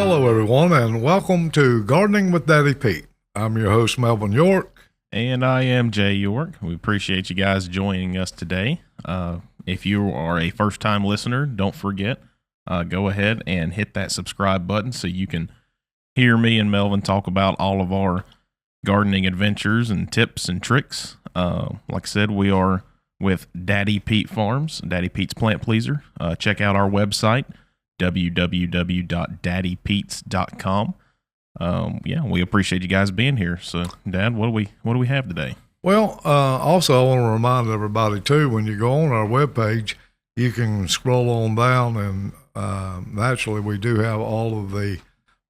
Hello, everyone, and welcome to Gardening with Daddy Pete. I'm your host, Melvin York. And I am Jay York. We appreciate you guys joining us today. If you are a first-time listener, don't forget, go ahead and hit that subscribe button so you can hear me and Melvin talk about all of our gardening adventures and tips and tricks. Like I said, we are with Daddy Pete Farms, Daddy Pete's Plant Pleaser. Check out our website, www.daddypetes.com. We appreciate you guys being here. So, Dad, what do we have today? Well, also I want to remind everybody too, when you go on our webpage, you can scroll on down, and naturally we do have all of the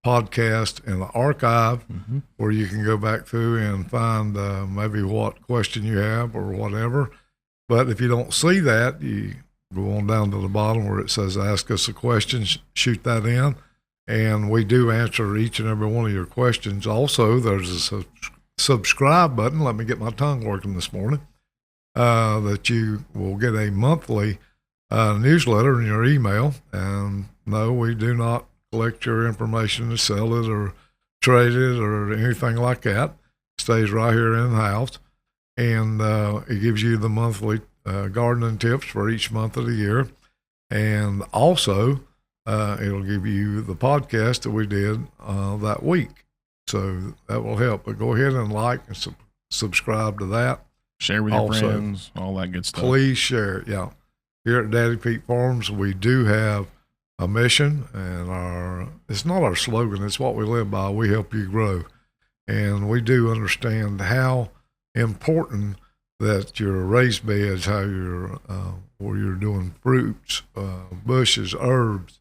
podcast in the archive where you can go back through and find maybe what question you have or whatever. But if you don't see that, you go on down to the bottom where it says ask us a question, shoot that in, and we do answer each and every one of your questions. Also, there's a subscribe button. Let me get my tongue working this morning. That you will get a monthly newsletter in your email. And no, we do not collect your information to sell it or trade it or anything like that. It stays right here in the house. And it gives you the monthly gardening tips for each month of the year. And also, it'll give you the podcast that we did that week. So that will help. But go ahead and like and subscribe to that. Share with your friends, all that good stuff. Please share it, yeah. Here at Daddy Pete Farms, we do have a mission, and it's not our slogan, it's what we live by. We help you grow. And we do understand how important that your raised beds, how where you're doing fruits, bushes, herbs,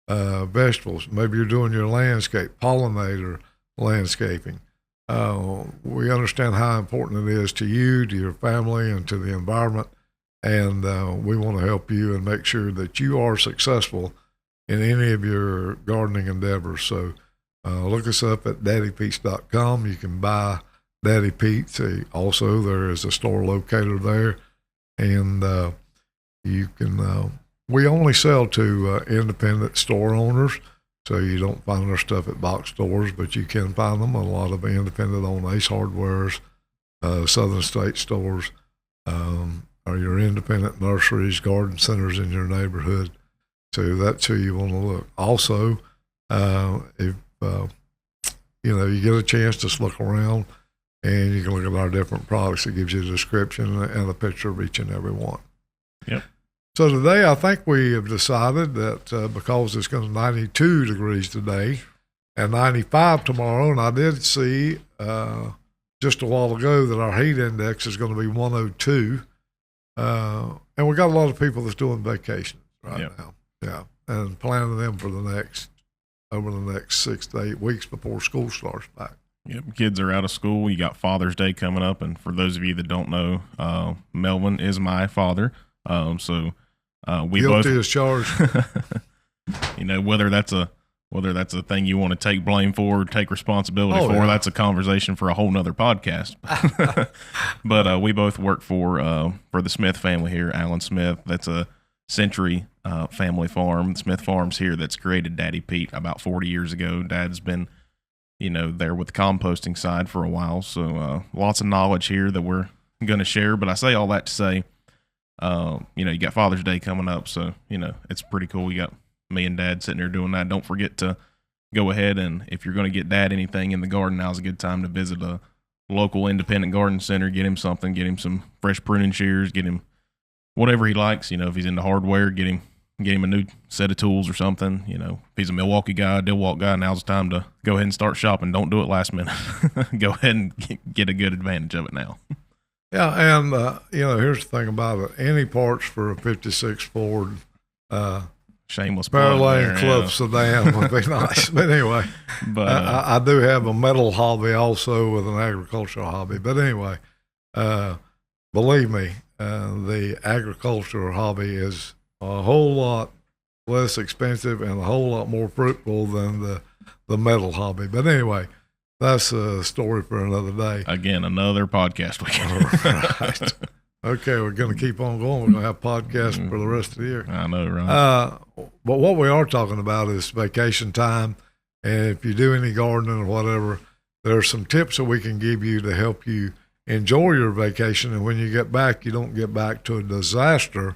vegetables. Maybe you're doing your landscape, pollinator landscaping. We understand how important it is to you, to your family, and to the environment. And we want to help you and make sure that you are successful in any of your gardening endeavors. So look us up at daddypetes.com. You can buy Daddy Pete's. Also, there is a store locator there. And you can, we only sell to independent store owners. So you don't find our stuff at box stores, but you can find them. A lot of independent on Ace Hardware's, Southern State stores, or your independent nurseries, garden centers in your neighborhood. So that's who you want to look. Also, if you get a chance, just look around, and you can look at our different products. It gives you a description and a picture of each and every one. Yep. So today, I think we have decided that because it's going to be 92 degrees today and 95 tomorrow, and I did see just a while ago that our heat index is going to be 102, and we got a lot of people that's doing vacations right now, and planning them for over the next 6 to 8 weeks before school starts back. Yep, kids are out of school. You got Father's Day coming up, and for those of you that don't know, Melvin is my father, so. We Guilty both as charged. Whether that's a thing you want to take blame for, or take responsibility for, yeah. That's a conversation for a whole nother podcast. But we both work for the Smith family here, Alan Smith. That's a Century family farm, Smith Farms here, that's created Daddy Pete about 40 years ago. Dad's been, there with the composting side for a while. So lots of knowledge here that we're going to share. But I say all that to say, you got Father's Day coming up, so it's pretty cool. You got me and Dad sitting there doing that. Don't forget to go ahead, and if you're going to get Dad anything in the garden, now's a good time to visit a local independent garden center. Get him something, get him some fresh pruning shears, get him whatever he likes. If he's into hardware, get him a new set of tools or something. If he's a Milwaukee guy, DeWalt guy, now's the time to go ahead and start shopping. Don't do it last minute. Go ahead and get a good advantage of it now. Yeah, and here's the thing about it. Any parts for a 56 Ford shameless Fairlane Club sedan would be nice. But anyway, but I do have a metal hobby also with an agricultural hobby. But anyway, believe me, the agricultural hobby is a whole lot less expensive and a whole lot more fruitful than the metal hobby. But anyway, that's a story for another day. Again, another podcast weekend. Right. Okay, we're going to keep on going. We're going to have podcasts for the rest of the year. I know, right? But what we are talking about is vacation time And if you do any gardening or whatever, there are some tips that we can give you to help you enjoy your vacation. And when you get back, you don't get back to a disaster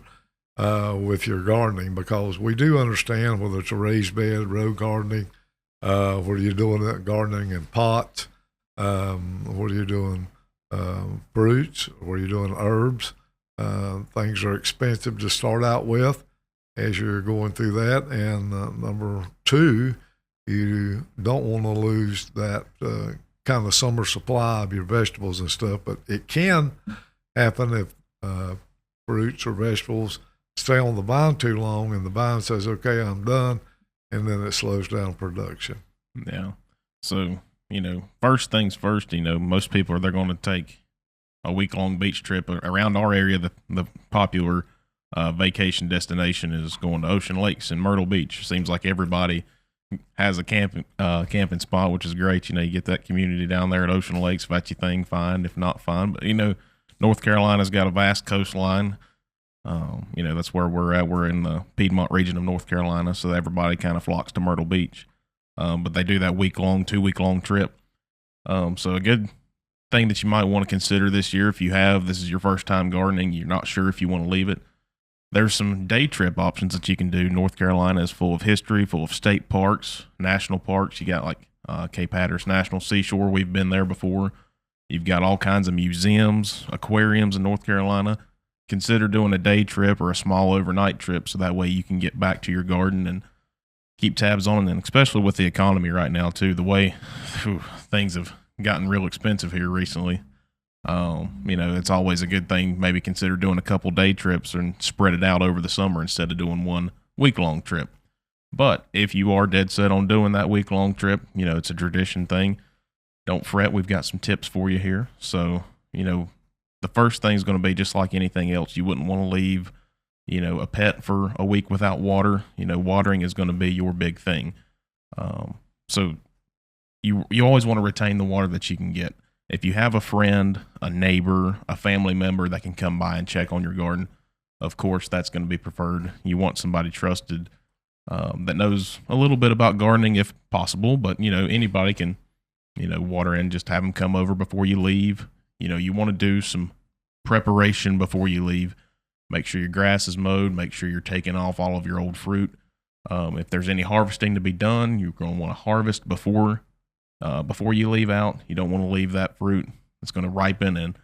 with your gardening, because we do understand whether it's a raised bed, row gardening, whether you're doing that gardening in pots, whether you're doing fruits, whether you're doing herbs. Things are expensive to start out with as you're going through that. And number two, you don't want to lose that kind of summer supply of your vegetables and stuff. But it can happen if fruits or vegetables stay on the vine too long and the vine says, okay, I'm done, and then it slows down production. Yeah. So, first things first, most people they're going to take a week-long beach trip around our area. The popular vacation destination is going to Ocean Lakes and Myrtle Beach. Seems like everybody has a camping spot, which is great. You get that community down there at Ocean Lakes. If that's your thing, fine. If not, fine. But North Carolina's got a vast coastline. That's where we're at. We're in the Piedmont region of North Carolina, so everybody kind of flocks to Myrtle Beach. But they do that 2-week-long trip. So a good thing that you might want to consider this year, if this is your first time gardening, you're not sure if you want to leave it, there's some day trip options that you can do. North Carolina is full of history, full of state parks, national parks. You got like Cape Hatteras National Seashore. We've been there before. You've got all kinds of museums, aquariums in North Carolina. Consider doing a day trip or a small overnight trip, so that way you can get back to your garden and keep tabs on it. And especially with the economy right now too, the way things have gotten real expensive here recently. It's always a good thing. Maybe consider doing a couple day trips and spread it out over the summer instead of doing 1 week-long trip. But if you are dead set on doing that week-long trip, it's a tradition thing. Don't fret. We've got some tips for you here. So, the first thing is going to be just like anything else. You wouldn't want to leave, a pet for a week without water. Watering is going to be your big thing. So you always want to retain the water that you can get. If you have a friend, a neighbor, a family member that can come by and check on your garden, of course, that's going to be preferred. You want somebody trusted that knows a little bit about gardening if possible, but, anybody can, water in, just have them come over before you leave. You want to do some preparation before you leave. Make sure your grass is mowed. Make sure you're taking off all of your old fruit. If there's any harvesting to be done, you're going to want to harvest before you leave out. You don't want to leave that fruit. It's going to ripen and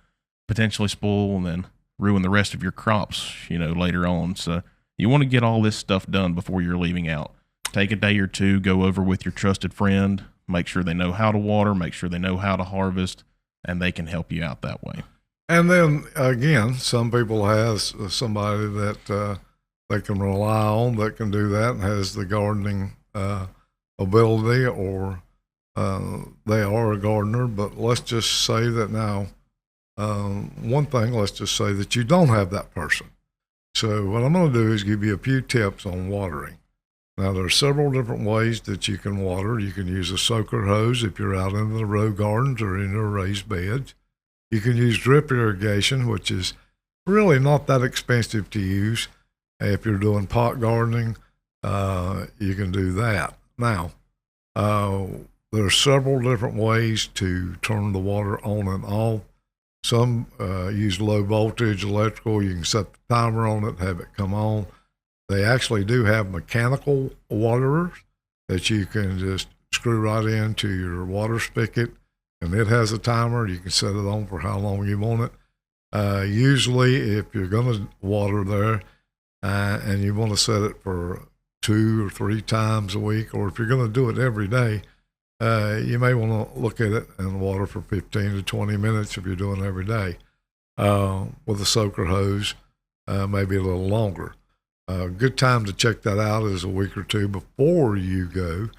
potentially spoil and then ruin the rest of your crops, later on. So you want to get all this stuff done before you're leaving out. Take a day or two, go over with your trusted friend, make sure they know how to water, make sure they know how to harvest, and they can help you out that way. And then again, some people has somebody that they can rely on that can do that and has the gardening ability, or they are a gardener. But let's just say that now, one thing, let's just say that you don't have that person. So what I'm going to do is give you a few tips on watering. Now, there are several different ways that you can water. You can use a soaker hose if you're out in the row gardens or in your raised beds. You can use drip irrigation, which is really not that expensive to use. If you're doing pot gardening, you can do that. Now, there are several different ways to turn the water on and off. Some use low voltage electrical. You can set the timer on it, have it come on. They actually do have mechanical waterers that you can just screw right into your water spigot, and it has a timer. You can set it on for how long you want it. Usually, if you're going to water there and you want to set it for 2 or 3 times a week, or if you're going to do it every day, you may want to look at it and water for 15 to 20 minutes if you're doing it every day. With a soaker hose, maybe a little longer. A good time to check that out is a week or 2 before you go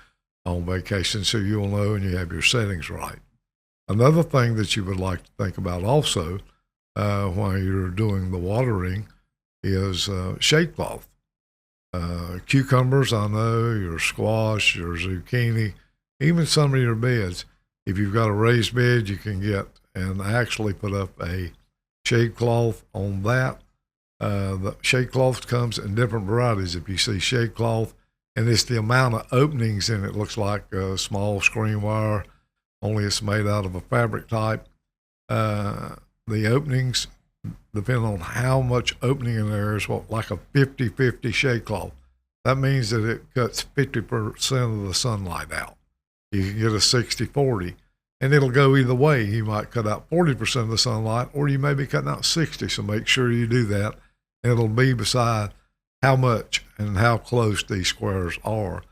on vacation, so you'll know and you have your settings right. Another thing that you would like to think about also while you're doing the watering is shade cloth. Cucumbers, I know, your squash, your zucchini, even some of your beds. If you've got a raised bed, you can get and actually put up a shade cloth on that. The shade cloth comes in different varieties. If you see shade cloth and it's the amount of openings in it. Looks like a small screen wire, only it's made out of a fabric type. The openings, depending on how much opening in there is, like a 50-50 shade cloth. That means that it cuts 50% of the sunlight out. You can get a 60-40, and it'll go either way. You might cut out 40% of the sunlight, or you may be cutting out 60, so make sure you do that. It'll be beside how much and how close these squares are.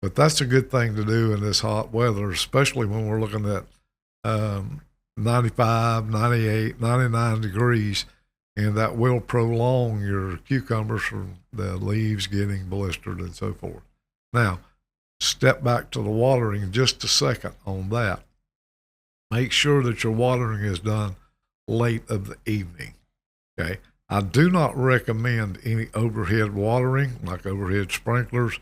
But that's a good thing to do in this hot weather, especially when we're looking at 95, 98, 99 degrees, and that will prolong your cucumbers from the leaves getting blistered and so forth. Now, step back to the watering just a second on that. Make sure that your watering is done late of the evening, okay? I do not recommend any overhead watering, like overhead sprinklers,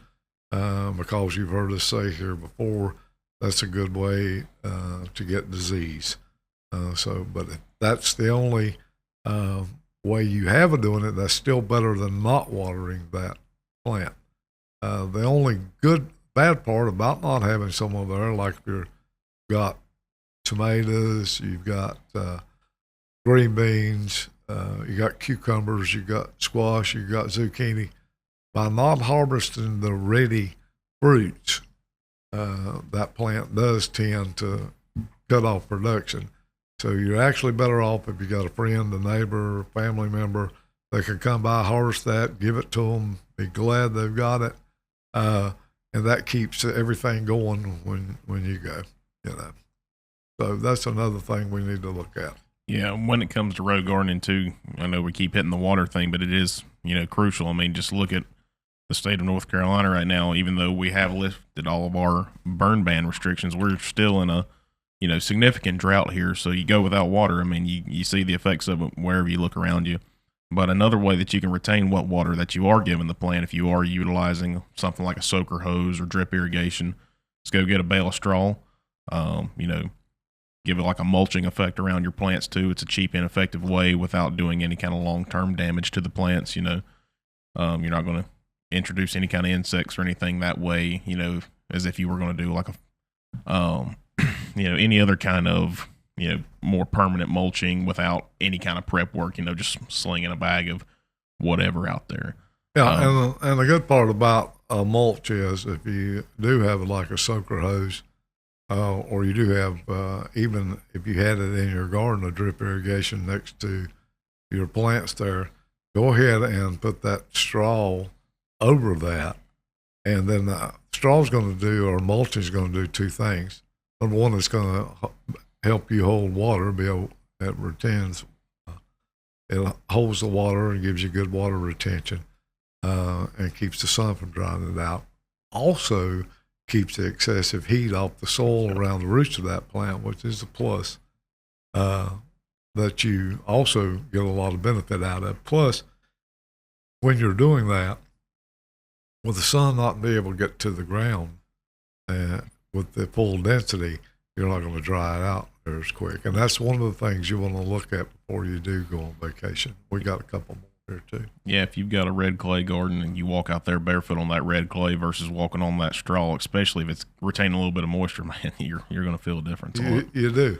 because you've heard us say here before, that's a good way to get disease. But if that's the only way you have of doing it, that's still better than not watering that plant. The only bad part about not having someone there, like if you've got tomatoes, you've got green beans, you got cucumbers, you got squash, you got zucchini, by not harvesting the ready fruits, that plant does tend to cut off production. So you're actually better off if you got a friend, a neighbor, family member that can come by, harvest that, give it to them, be glad they've got it, and that keeps everything going when you go. So that's another thing we need to look at. Yeah, when it comes to row gardening too, I know we keep hitting the water thing, but it is crucial. I mean, just look at the state of North Carolina right now. Even though we have lifted all of our burn ban restrictions, we're still in a significant drought here. So you go without water. I mean, you see the effects of it wherever you look around you. But another way that you can retain what water that you are giving the plant, if you are utilizing something like a soaker hose or drip irrigation, is go get a bale of straw. Give it like a mulching effect around your plants too. It's a cheap and effective way without doing any kind of long-term damage to the plants. You're not going to introduce any kind of insects or anything that way, as if you were going to do like any other kind of, more permanent mulching without any kind of prep work, just slinging a bag of whatever out there. Yeah. And the good part about a mulch is if you do have like a soaker hose, or you do have, even if you had it in your garden, a drip irrigation next to your plants there, go ahead and put that straw over that. And then the straw's going to do, or mulching is going to do two things. Number one, it's going to help you hold water, it retains, it holds the water and gives you good water retention, and keeps the sun from drying it out. Also, keeps the excessive heat off the soil around the roots of that plant, which is a plus that you also get a lot of benefit out of. Plus, when you're doing that, with the sun not being able to get to the ground with the full density, you're not going to dry it out there as quick. And that's one of the things you want to look at before you do go on vacation. We got a couple more here too. Yeah, if you've got a red clay garden and you walk out there barefoot on that red clay versus walking on that straw, especially if it's retaining a little bit of moisture, man, you're going to feel a difference. You do.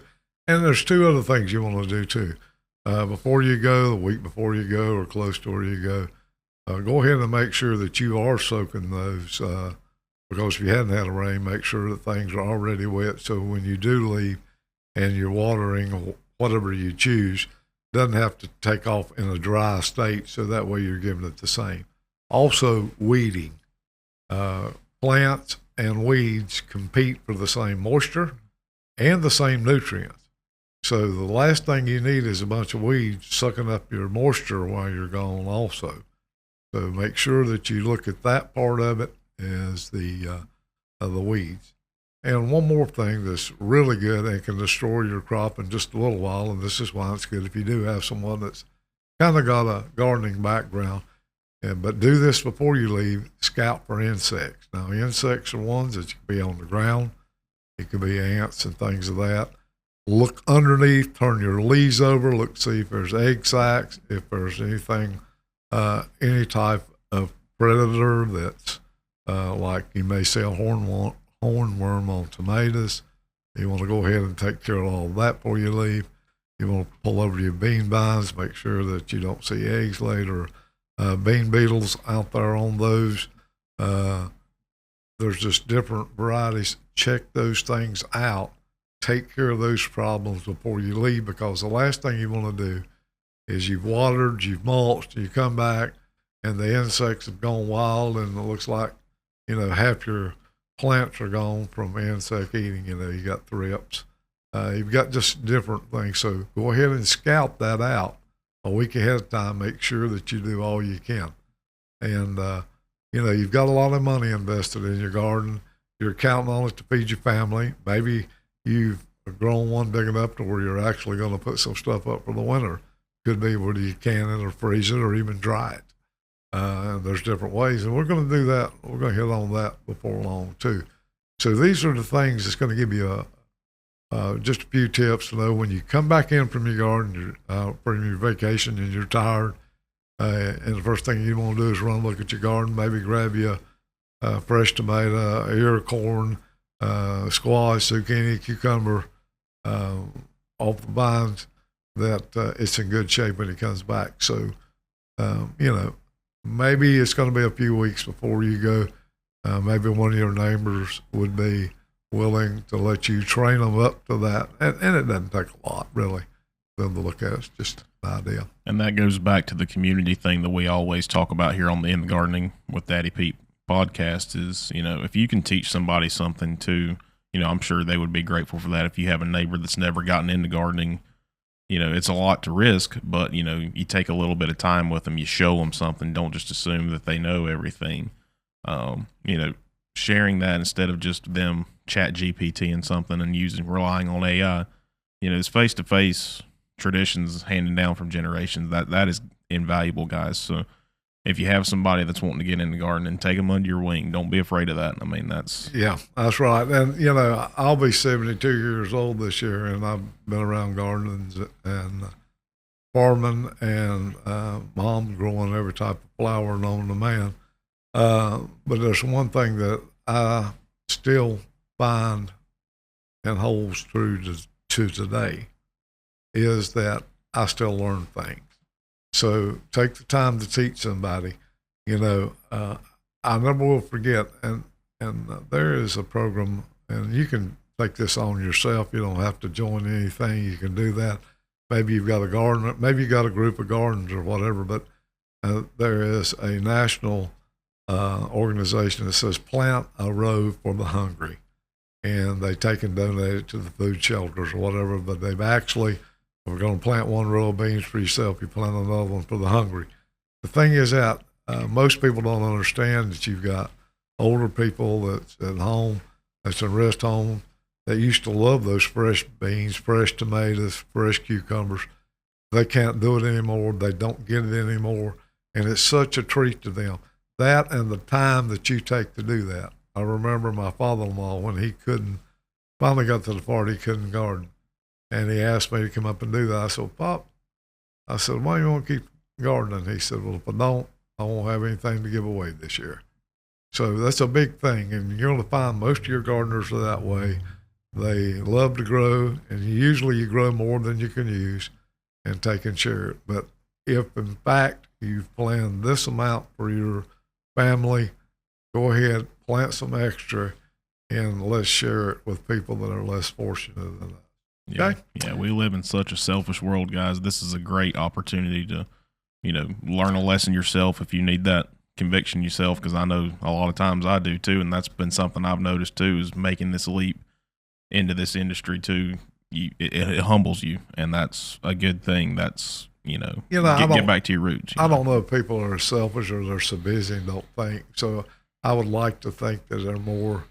And there's two other things you want to do too. Before you go, the week before you go, or close to where you go, go ahead and make sure that you are soaking those, because if you hadn't had a rain, make sure that things are already wet. So when you do leave and you're watering whatever you choose, doesn't have to take off in a dry state. So that way you're giving it the same. Also, weeding. Plants and weeds compete for the same moisture and the same nutrients. So the last thing you need is a bunch of weeds sucking up your moisture while you're gone also. So make sure that you look at that part of it as the weeds. And one more thing that's really good and can destroy your crop in just a little while, and this is why it's good if you do have someone that's kind of got a gardening background, but do this before you leave, scout for insects. Now, insects are ones that can be on the ground. It could be ants and things of that. Look underneath, turn your leaves over, look, see if there's egg sacs, if there's anything, any type of predator that's like you may sell hornworm on tomatoes. You want to go ahead and take care of all of that before you leave. You want to pull over your bean vines, make sure that you don't see eggs later. Bean beetles out there on those. There's just different varieties. Check those things out. Take care of those problems before you leave, because the last thing you want to do is you've watered, you've mulched, you come back, and the insects have gone wild, and it looks like, half your plants are gone from insect eating. You got thrips. You've got just different things. So go ahead and scout that out a week ahead of time. Make sure that you do all you can. And, you've got a lot of money invested in your garden. You're counting on it to feed your family. Maybe you've grown one big enough to where you're actually going to put some stuff up for the winter. Could be where you can it or freeze it or even dry it. And there's different ways. And we're going to do that. We're going to hit on that before long, too. So these are the things that's going to give you just a few tips to know when you come back in from your garden, from your vacation, and you're tired. And the first thing you want to do is run look at your garden, maybe grab you a fresh tomato, ear of corn, squash, zucchini, cucumber off the vines, that it's in good shape when he comes back. So, maybe it's going to be a few weeks before you go. Maybe one of your neighbors would be willing to let you train them up to that. And it doesn't take a lot, really, for them to look at. It's just an idea. And that goes back to the community thing that we always talk about here on the In the Gardening with Daddy Pete podcast is, if you can teach somebody something too, I'm sure they would be grateful for that. If you have a neighbor that's never gotten into gardening, it's a lot to risk, but, you take a little bit of time with them, you show them something, don't just assume that they know everything. Sharing that instead of just them chat GPT and something and relying on AI, it's face-to-face traditions handed down from generations. That is invaluable, guys. So if you have somebody that's wanting to get into gardening, take them under your wing. Don't be afraid of that. I mean, that's right. And I'll be 72 years old this year, and I've been around gardens and farming and mom growing every type of flower known to man. But there's one thing that I still find and holds true to today is that I still learn things. So take the time to teach somebody. I never will forget, and there is a program, and you can take this on yourself. You don't have to join anything. You can do that. Maybe you've got a garden, maybe you got a group of gardens or whatever, but there is a national organization that says Plant a Row for the Hungry. And they take and donate it to the food shelters or whatever, but they've actually, we're going to plant one row of beans for yourself, you plant another one for the hungry. The thing is that most people don't understand that you've got older people that's at home, that's in rest home, that used to love those fresh beans, fresh tomatoes, fresh cucumbers. They can't do it anymore. They don't get it anymore. And it's such a treat to them. That and the time that you take to do that. I remember my father-in-law when he finally got to the part he couldn't garden. And he asked me to come up and do that. I said, Pop, why do you want to keep gardening? He said, well, if I don't, I won't have anything to give away this year. So that's a big thing. And you're going to find most of your gardeners are that way. They love to grow, and usually you grow more than you can use and take and share it. But if, in fact, you've planned this amount for your family, go ahead, plant some extra, and let's share it with people that are less fortunate than us. Okay? Yeah, we live in such a selfish world, guys. This is a great opportunity to, learn a lesson yourself if you need that conviction yourself, because I know a lot of times I do too, and that's been something I've noticed too, is making this leap into this industry too. It humbles you, and that's a good thing. That's, get back to your roots. I don't know if people are selfish or they're so busy and don't think. So I would like to think that they're more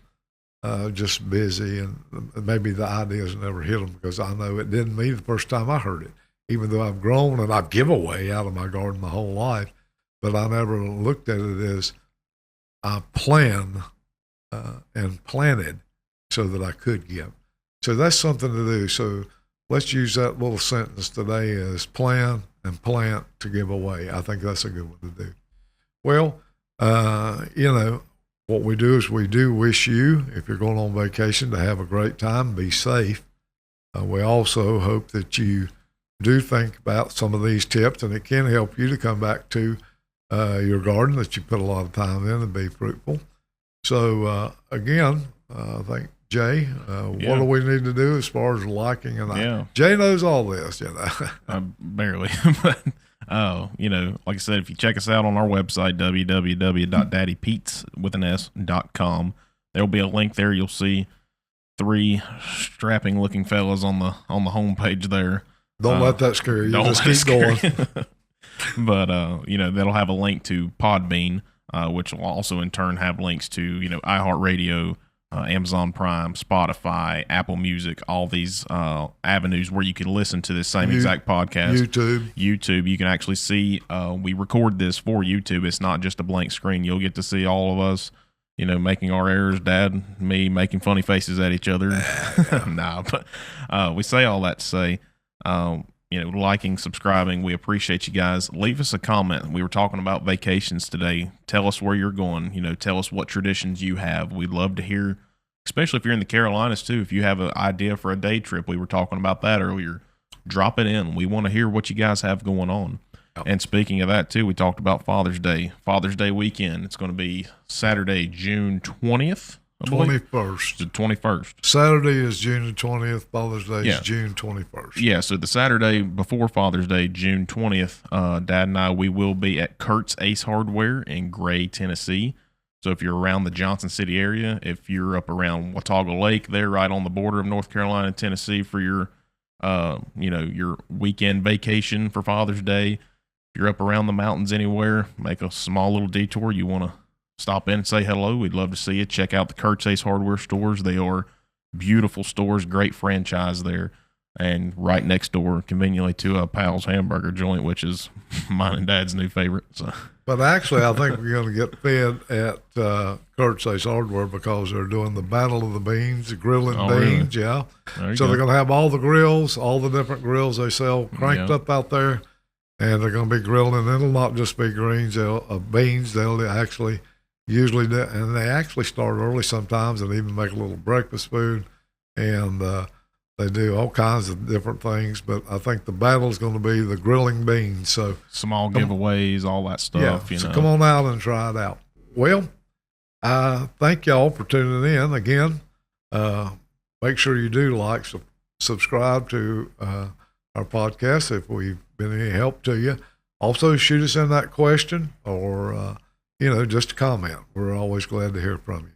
just busy, and maybe the ideas never hit them, because I know it didn't me the first time I heard it, even though I've grown and I've given away out of my garden my whole life, but I never looked at it as I planned and planted so that I could give. So that's something to do. So let's use that little sentence today as plan and plant to give away. I think that's a good one to do. Well, what we do is we do wish you, if you're going on vacation, to have a great time, be safe. We also hope that you do think about some of these tips, and it can help you to come back to your garden that you put a lot of time in and be fruitful. So, again, I think, Jay, what do we need to do as far as liking? And Jay knows all this, barely. But, like I said, if you check us out on our website, www.daddypetes.com, there'll be a link there. You'll see 3 strapping looking fellas on the homepage there. Don't let that scare you. Just keep going. But, that'll have a link to Podbean, which will also in turn have links to, iHeartRadio, Amazon Prime, Spotify, Apple Music, all these avenues where you can listen to this same exact podcast. YouTube. You can actually see, we record this for YouTube. It's not just a blank screen. You'll get to see all of us, making our errors, Dad, me making funny faces at each other. But we say all that to say, liking, subscribing. We appreciate you guys. Leave us a comment. We were talking about vacations today. Tell us where you're going. Tell us what traditions you have. We'd love to hear, especially if you're in the Carolinas too. If you have an idea for a day trip, we were talking about that earlier. Drop it in. We want to hear what you guys have going on. Yep. And speaking of that too, we talked about Father's Day weekend. It's going to be Saturday, June 20th. 21st. The 21st. Saturday is June the 20th. Father's Day is June 21st. Yeah, so the Saturday before Father's Day, June 20th, Dad and I, we will be at Kurt's Ace Hardware in Gray, Tennessee. So if you're around the Johnson City area, if you're up around Watauga Lake, there right on the border of North Carolina and Tennessee for your, your weekend vacation for Father's Day, if you're up around the mountains anywhere, make a small little detour. You want to stop in and say hello. We'd love to see you. Check out the Kurt's Ace Hardware stores. They are beautiful stores, great franchise there. And right next door, conveniently, to a Pal's Hamburger Joint, which is mine and Dad's new favorite. So, but actually, I think we're going to get fed at Kurt's Ace Hardware because they're doing the Battle of the Beans, the grilling beans. Really? Yeah. So they're going to have all the grills, all the different grills they sell cranked up out there, and they're going to be grilling. And it'll not just be beans. They'll actually usually do, and they actually start early sometimes and even make a little breakfast food, and they do all kinds of different things. But I think the battle is going to be the grilling beans. So small giveaways, all that stuff. So come on out and try it out. Well, thank y'all for tuning in again. Make sure you do subscribe to our podcast if we've been any help to you. Also, shoot us in that question or just a comment. We're always glad to hear from you.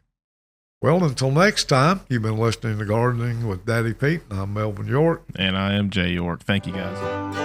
Well, until next time, you've been listening to Gardening with Daddy Pete, and I'm Melvin York. And I am Jay York. Thank you, guys.